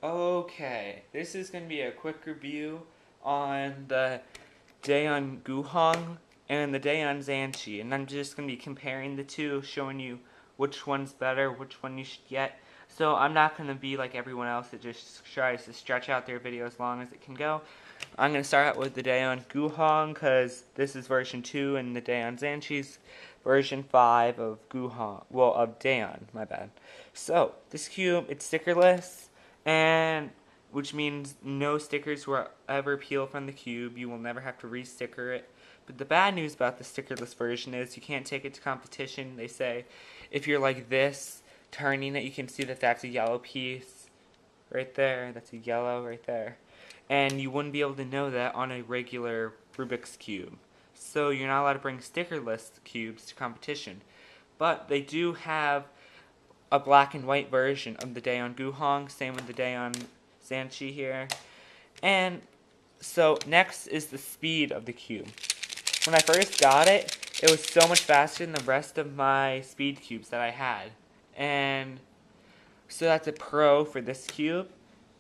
Okay, this is going to be a quick review on the Dayan GuHoung and the Dayan Zhanchi, and I'm just going to be comparing the two, showing you which one's better, which one you should get. So I'm not going to be like everyone else that just tries to stretch out their video as long as it can go. I'm going to start out with the Dayan GuHoung because this is version 2 and the Dayan Zhanchi's version 5 of GuHoung, well, of Dayan, my bad. So, this cube, it's stickerless, and which means no stickers will ever peel from the cube. You will never have to re-sticker it. But the bad news about the stickerless version is you can't take it to competition. They say if you're like this, turning it, you can see that that's a yellow piece right there. That's a yellow right there. And you wouldn't be able to know that on a regular Rubik's Cube. So you're not allowed to bring stickerless cubes to competition. But they do have a black and white version of the Dayan GuHoung, same with the Dayan Zhanchi here. And so next is the speed of the cube. When I first got it, it was so much faster than the rest of my speed cubes that I had. And so that's a pro for this cube.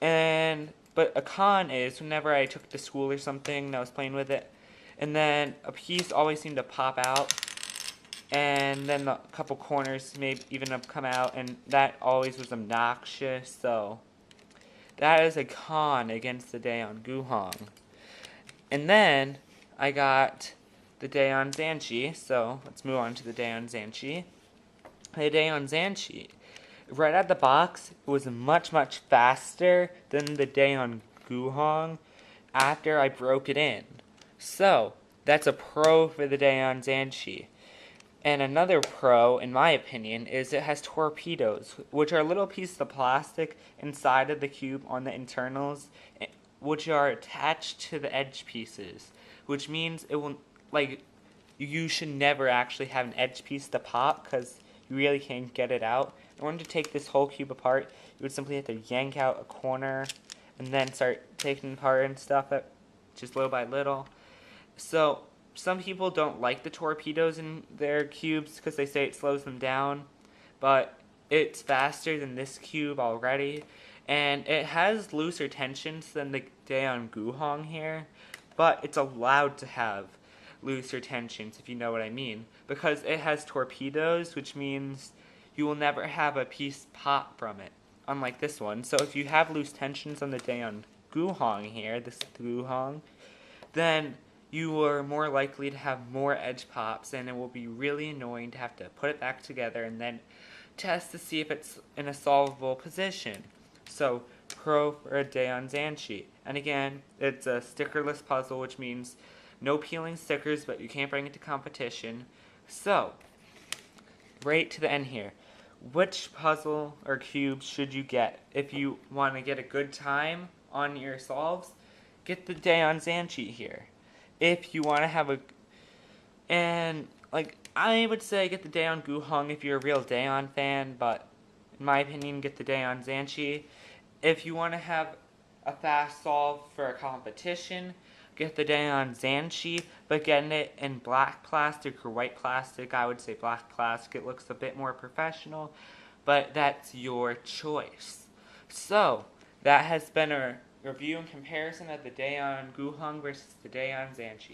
But a con is whenever I took it to school or something and I was playing with it, and then a piece always seemed to pop out, and then a couple corners may even have come out, and that always was obnoxious. So that is a con against the Dayan GuHoung. And then I got the Dayan Zhanchi, so let's move on to the Dayan Zhanchi. The Dayan Zhanchi, right out the box, it was much faster than the Dayan GuHoung after I broke it in. So that's a pro for the Dayan Zhanchi. And another pro, in my opinion, is it has torpedoes, which are little pieces of plastic inside of the cube on the internals, which are attached to the edge pieces, which means it will, like, you should never actually have an edge piece to pop because you really can't get it out. In order to take this whole cube apart, you would simply have to yank out a corner and then start taking apart and stuff it just little by little. So some people don't like the torpedoes in their cubes because they say it slows them down, but it's faster than this cube already, and it has looser tensions than the Dayan GuHoung here, but it's allowed to have looser tensions, if you know what I mean, because it has torpedoes, which means you will never have a piece pop from it, unlike this one. So if you have loose tensions on the Dayan GuHoung here, this GuHoung, then you are more likely to have more edge pops, and it will be really annoying to have to put it back together and then test to see if it's in a solvable position. So, pro for a Dayan Zhanchi. And again, it's a stickerless puzzle, which means no peeling stickers, but you can't bring it to competition. So, right to the end here. Which puzzle or cube should you get if you want to get a good time on your solves? Get the Dayan Zhanchi here. If you want to have I would say get the Dayan GuHoung if you're a real Dayan fan, but in my opinion, get the Dayan Zhanchi. If you want to have a fast solve for a competition, get the Dayan Zhanchi, but getting it in black plastic or white plastic. I would say black plastic. It looks a bit more professional, but that's your choice. So, that has been a review and comparison of the Dayan GuHoung versus the Dayan Zhanchi.